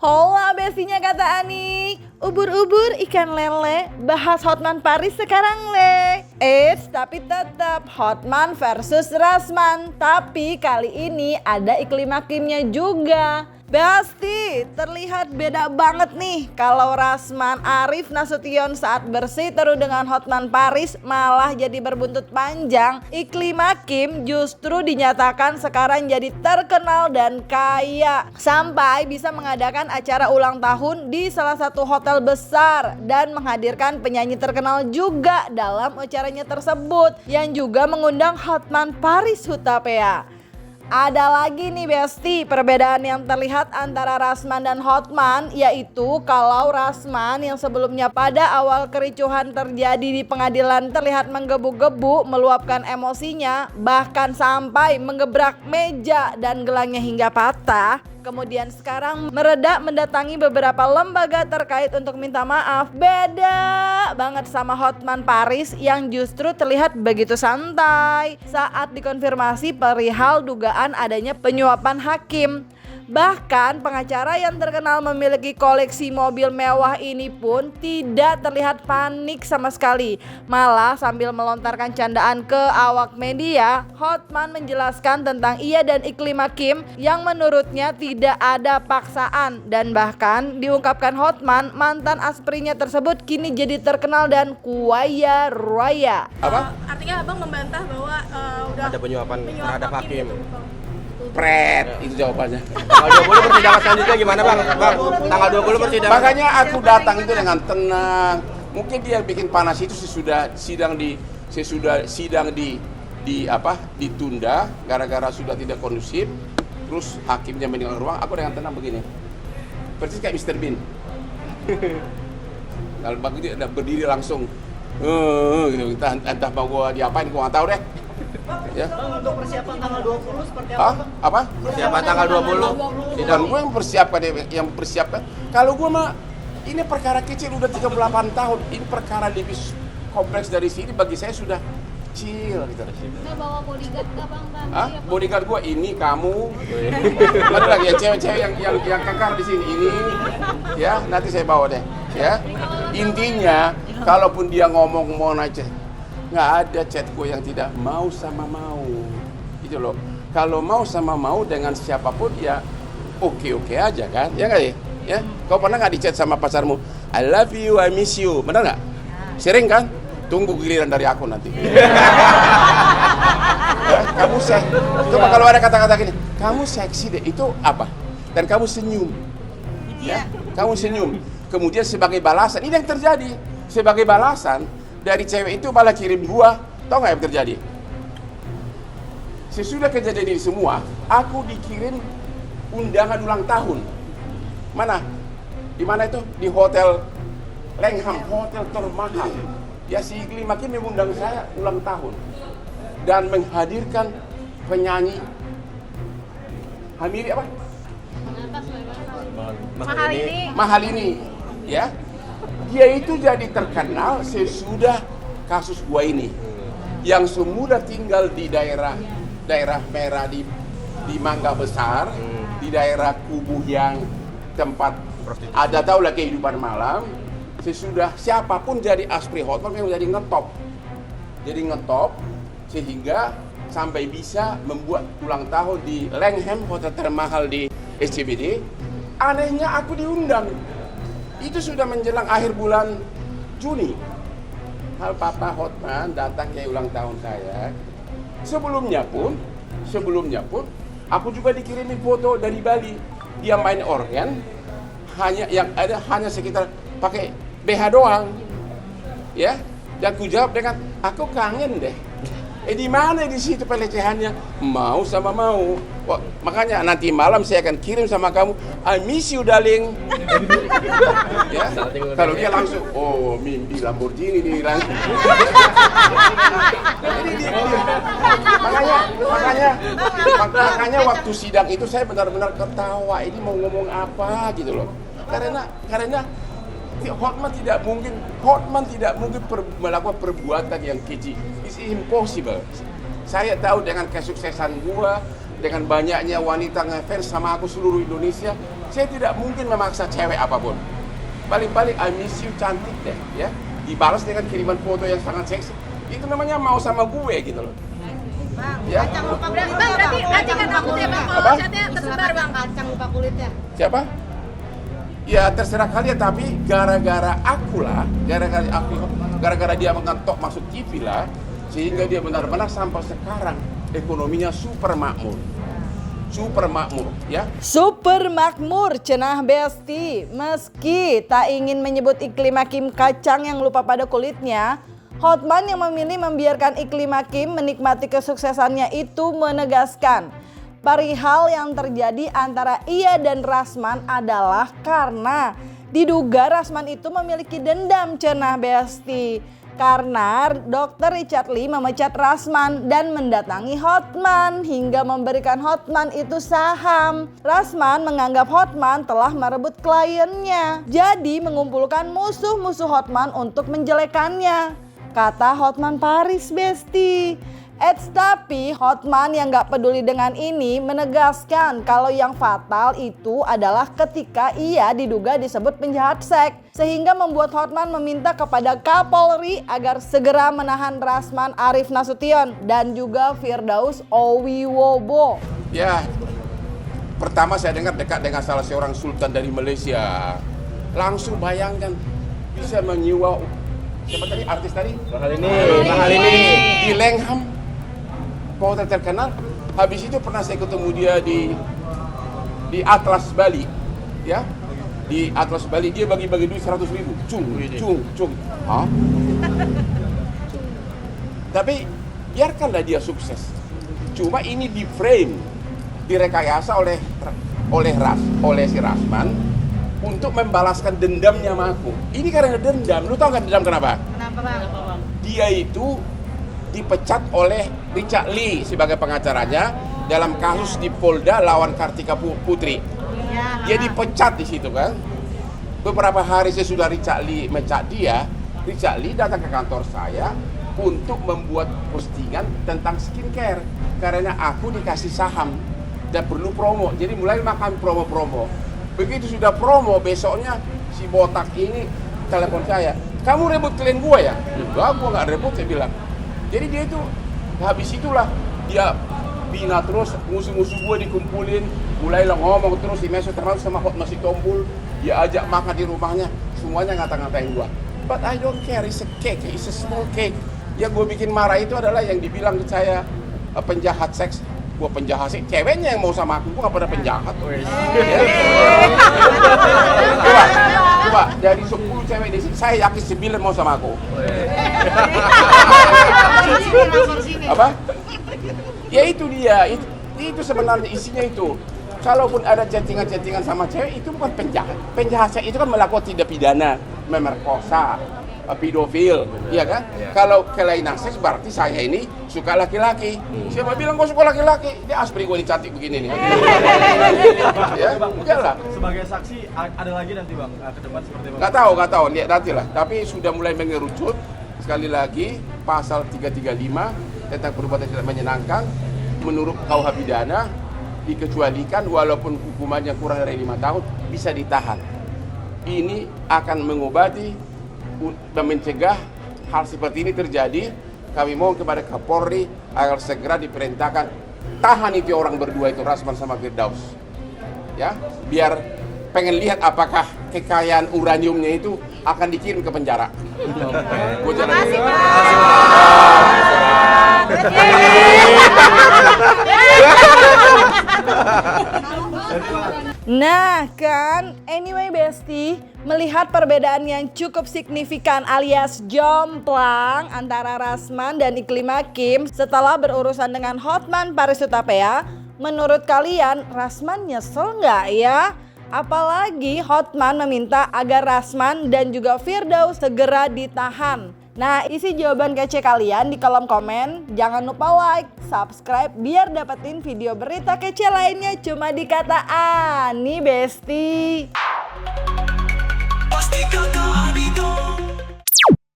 Hola bestinya kata Ani. Ubur-ubur ikan lele, bahas Hotman Paris sekarang le. Tapi tetap Hotman versus Rasman. Tapi kali ini ada iklim hakimnya juga. Besti, terlihat beda banget nih kalau Rasman Arief Nasution saat berseteru dengan Hotman Paris malah jadi berbuntut panjang. Iklim hakim justru dinyatakan sekarang jadi terkenal dan kaya sampai bisa mengadakan acara ulang tahun di salah satu hotel besar dan menghadirkan penyanyi terkenal juga dalam acaranya tersebut yang juga mengundang Hotman Paris Hutapea. Ada lagi nih Besti, perbedaan yang terlihat antara Rasman dan Hotman, yaitu kalau Rasman yang sebelumnya pada awal kericuhan terjadi di pengadilan terlihat menggebu-gebu meluapkan emosinya, bahkan sampai menggebrak meja dan gelangnya hingga patah. Kemudian sekarang mereda mendatangi beberapa lembaga terkait untuk minta maaf. Beda banget sama Hotman Paris yang justru terlihat begitu santai saat dikonfirmasi perihal dugaan adanya penyuapan hakim. Bahkan pengacara yang terkenal memiliki koleksi mobil mewah ini pun tidak terlihat panik sama sekali. Malah sambil melontarkan candaan ke awak media, Hotman menjelaskan tentang ia dan iklim hakim yang menurutnya tidak ada paksaan. Dan bahkan diungkapkan Hotman, mantan asprinya tersebut kini jadi terkenal dan kuaya raya. Apa? Artinya abang membantah bahwa udah Ada penyuapan terhadap hakim. gitu. Pret, itu jawabannya. Tanggal 20 persidangan selanjutnya gimana Bang? Bang, tanggal 20 persidangan. Makanya aku datang itu dengan tenang. Mungkin dia bikin panas itu sesudah sidang ditunda gara-gara sudah tidak kondusif. Terus hakimnya meninggal ruang, aku dengan tenang begini. Persis kayak Mr. Bean. Kalau bagus dia berdiri langsung. Gitu. Entah mau gua diapain, gua nggak tahu deh. Ya. Untuk persiapan tanggal 20 seperti Hah? Apa? Persiapan tanggal 20. Bukan gue yang persiapkan, yang persiapkan. Kalau gue mah, ini perkara kecil udah 38 tahun. Ini perkara lebih kompleks dari sini bagi saya sudah kecil gitu. Nggak bawa bodyguard nggak bang? Hah? Bodyguard gue ini, kamu. Ada lagi ya cewek-cewek yang kekar di sini ini. Ya, nanti saya bawa deh. Ya. Intinya, kalaupun dia ngomong mau aja. Nggak ada chat gue yang tidak mau sama mau gitu loh. Kalau mau sama mau dengan siapapun ya oke aja kan, ya nggak ya? Kau pernah nggak di chat sama pacarmu I love you, I miss you, benar nggak? Sering kan? Tunggu giliran dari aku nanti. Ya, kamu coba kalau ada kata-kata gini, kamu seksi deh, itu apa? Dan kamu senyum, ya? Kamu senyum. Kemudian sebagai balasan, ini yang terjadi. Sebagai balasan dari cewek itu malah kirim gua, tau gak yang terjadi? Sesudah kejadian ini semua, aku dikirim undangan ulang tahun. Mana? Di mana itu? Di hotel Langham, hotel termahal. Ya si iklim hakim mengundang saya ulang tahun dan menghadirkan penyanyi Hamiri apa? Mahal ini, ya. Dia itu jadi terkenal sesudah kasus gua ini. Yang semula tinggal di daerah merah di Mangga Besar, di daerah Kubu yang tempat ada tahu lah kehidupan malam. Sesudah siapapun jadi aspri Hotman memang jadi ngetop sehingga sampai bisa membuat ulang tahun di Langham, hotel termahal di SCBD. Anehnya aku diundang. Itu sudah menjelang akhir bulan Juni. Hal Papa Hotman datang ke ulang tahun saya. Sebelumnya pun aku juga dikirimin foto dari Bali. Dia main organ, hanya sekitar pakai BH doang. Ya. Dan aku jawab dengan aku kangen deh. Di mana di situ pelecehannya? Mau sama mau. Wah, makanya nanti malam saya akan kirim sama kamu I miss you darling. Ya. Kalau dia langsung mimpi Lamborghini nih langsung. Makanya waktu sidang itu saya benar-benar ketawa, ini mau ngomong apa gitu loh. Karena Hotman tidak mungkin melakukan perbuatan yang keji. It's impossible. Saya tahu dengan kesuksesan gua, dengan banyaknya wanita ngefans sama aku seluruh Indonesia, saya tidak mungkin memaksa cewek apapun. Paling-paling I miss you cantik deh, ya. Dibalas dengan kiriman foto yang sangat seksi. Itu namanya mau sama gue gitu loh. Ya. Bang, berarti kan takut ya bang kalau Apa? chatnya tersebar bang. Kacang lupa kulitnya. Siapa? Ya terserah kalian, tapi gara-gara aku lah, gara-gara dia mengetok masuk TV lah, sehingga dia benar-benar sampai sekarang ekonominya super makmur, ya. Super makmur cenah Besti. Meski tak ingin menyebut iklim Hakim kacang yang lupa pada kulitnya, Hotman yang memilih membiarkan iklim Hakim menikmati kesuksesannya itu menegaskan perihal yang terjadi antara ia dan Rasman adalah karena diduga Rasman itu memiliki dendam cenah Besti. Karena Dr. Richard Lee memecat Rasman dan mendatangi Hotman hingga memberikan Hotman itu saham. Rasman menganggap Hotman telah merebut kliennya, jadi mengumpulkan musuh-musuh Hotman untuk menjelekannya, kata Hotman Paris Besti. Tapi Hotman yang gak peduli dengan ini menegaskan kalau yang fatal itu adalah ketika ia diduga disebut penjahat seks, sehingga membuat Hotman meminta kepada Kapolri agar segera menahan Rasman Arif Nasution dan juga Firdaus Owiwobo. Ya, pertama saya dengar dekat dengan salah seorang sultan dari Malaysia. Langsung bayangkan bisa menyewa, siapa tadi artis tadi? Mahal ini. Di Langham, hotel terkenal. Habis itu pernah saya ketemu dia di Atlas Bali, ya. Di Atlas Bali dia bagi-bagi duit 100.000. Cung. Hah? Tapi biarkanlah dia sukses. Cuma ini di frame, direkayasa oleh si Rasman untuk membalaskan dendamnya sama aku. Ini karena dendam. Lu tau gak dendam kenapa? Kenapa bang? Dia itu dipecat oleh Richard Lee sebagai pengacaranya dalam kasus di Polda lawan Kartika Putri. Dia dipecat di situ kan. Beberapa hari sesudah Richard Lee mecat dia, Richard Lee datang ke kantor saya untuk membuat postingan tentang skincare karena aku dikasih saham dan perlu promo. Jadi mulai makan promo-promo. Begitu sudah promo, besoknya si botak ini telepon saya. Kamu rebut klien gua ya? Enggak, gua nggak rebut, saya bilang. Jadi dia itu habis itulah dia bina terus, musuh-musuh gue dikumpulin, mulailah ngomong terus di meso, termasuk sama Hotman Sitompul, dia ajak makan di rumahnya, semuanya ngata-ngatain gue. But I don't care, it's a cake, it's a small cake. Yang gue bikin marah itu adalah yang dibilang ke saya penjahat seks. Gue penjahat seks, ceweknya yang mau sama aku, gue gak pada penjahat. Ya? Coba, dari 10 cewek di sini, saya yakin 9 mau sama aku. Apa? Ya itu dia, itu sebenarnya isinya itu. Kalaupun ada chattingan sama cewek, itu bukan penjahat. Penjahat seks itu kan melakukan tindak pidana, memerkosa, pedofil, iya kan? Kalau kelainan seks berarti saya ini suka laki-laki. Siapa bilang kau suka laki-laki? Dia aspri gue cantik begini nih. Ya, udahlah. Sebagai saksi ada lagi nanti bang ke depan seperti apa? Nggak tahu, lihat nanti lah. Tapi sudah mulai mengerucut. Sekali lagi pasal 335 tentang perbuatan tidak menyenangkan menurut KUH pidana dikecualikan walaupun hukumannya kurang dari 5 tahun bisa ditahan. Ini akan mengobati dan mencegah hal seperti ini terjadi. Kami mohon kepada Kapolri agar segera diperintahkan tahan itu orang berdua itu, Rasman sama Firdaus. Ya, biar pengen lihat apakah kekayaan uraniumnya itu akan dikirim ke penjara. Makasih Pak. Nah kan, anyway Besti, melihat perbedaan yang cukup signifikan alias jomplang antara Rasman dan Iklim Hakim setelah berurusan dengan Hotman Paris Hutapea, menurut kalian Rasman nyesel nggak ya? Apalagi Hotman meminta agar Rasman dan juga Firdaus segera ditahan. Nah, isi jawaban kece kalian di kolom komen. Jangan lupa like, subscribe biar dapetin video berita kece lainnya cuma di Kata Ani Besti. Pasti kata Ani dong.